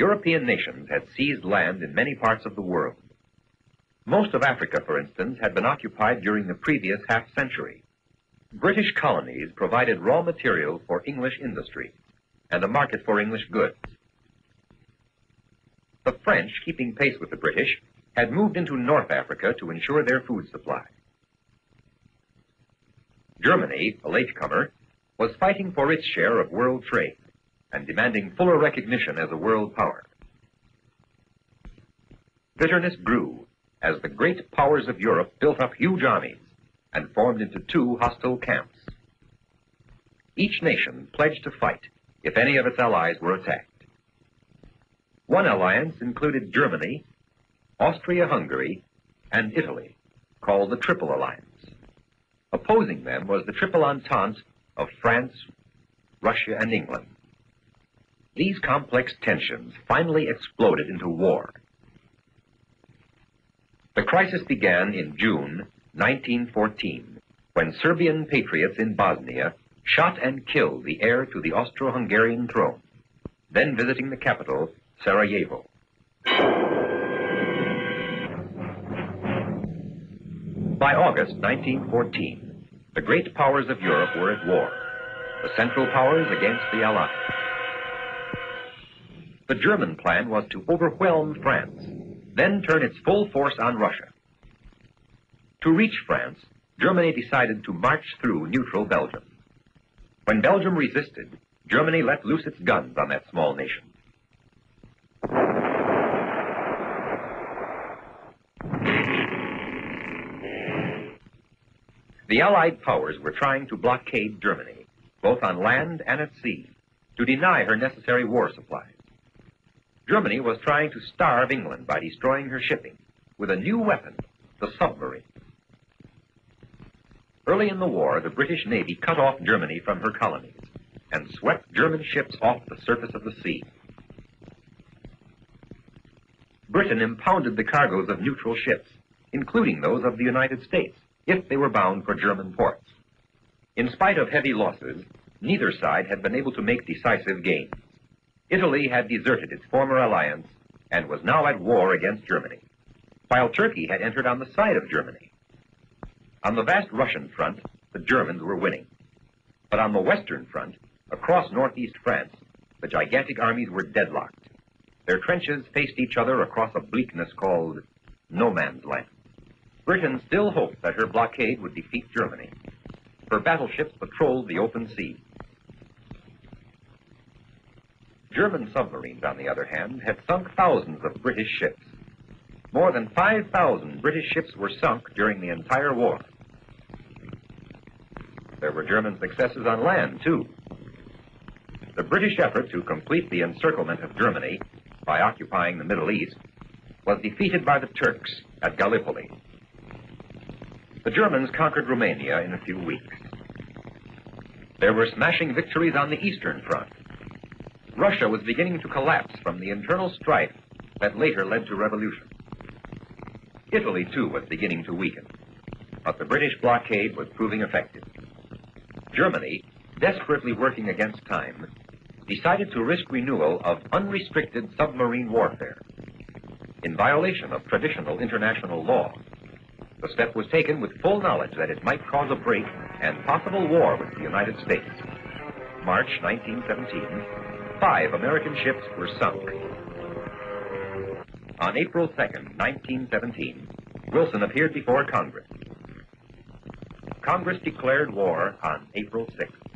European nations had seized land in many parts of the world. Most of Africa, for instance, had been occupied during the previous half-century. British colonies provided raw material for English industry and a market for English goods. The French, keeping pace with the British, had moved into North Africa to ensure their food supply. Germany, a latecomer, was fighting for its share of world trade and demanding fuller recognition as a world power. Bitterness grew as the great powers of Europe built up huge armies and formed into two hostile camps. Each nation pledged to fight if any of its allies were attacked. One alliance included Germany, Austria-Hungary, and Italy, called the Triple Alliance. Opposing them was the Triple Entente of France, Russia, and England. These complex tensions finally exploded into war. The crisis began in June 1914, when Serbian patriots in Bosnia shot and killed the heir to the Austro-Hungarian throne, then visiting the capital, Sarajevo. By August 1914, the great powers of Europe were at war, the Central Powers against the Allies. The German plan was to overwhelm France, then turn its full force on Russia. To reach France, Germany decided to march through neutral Belgium. When Belgium resisted, Germany let loose its guns on that small nation. The Allied powers were trying to blockade Germany, both on land and at sea, to deny her necessary war supplies. Germany was trying to starve England by destroying her shipping with a new weapon, the submarine. Early in the war, the British Navy cut off Germany from her colonies and swept German ships off the surface of the sea. Britain impounded the cargoes of neutral ships, including those of the United States, if they were bound for German ports. In spite of heavy losses, neither side had been able to make decisive gains. Italy had deserted its former alliance and was now at war against Germany, while Turkey had entered on the side of Germany. On the vast Russian front, the Germans were winning. But on the western front, across northeast France, the gigantic armies were deadlocked. Their trenches faced each other across a bleakness called no man's land. Britain still hoped that her blockade would defeat Germany. Her battleships patrolled the open sea. German submarines, on the other hand, had sunk thousands of British ships. More than 5,000 British ships were sunk during the entire war. There were German successes on land, too. The British effort to complete the encirclement of Germany by occupying the Middle East was defeated by the Turks at Gallipoli. The Germans conquered Romania in a few weeks. There were smashing victories on the Eastern Front. Russia was beginning to collapse from the internal strife that later led to revolution. Italy, too, was beginning to weaken, but the British blockade was proving effective. Germany, desperately working against time, decided to risk renewal of unrestricted submarine warfare. In violation of traditional international law, the step was taken with full knowledge that it might cause a break and possible war with the United States. March 1917, 5 American ships were sunk. On April 2nd, 1917, Wilson appeared before Congress. Congress declared war on April 6th.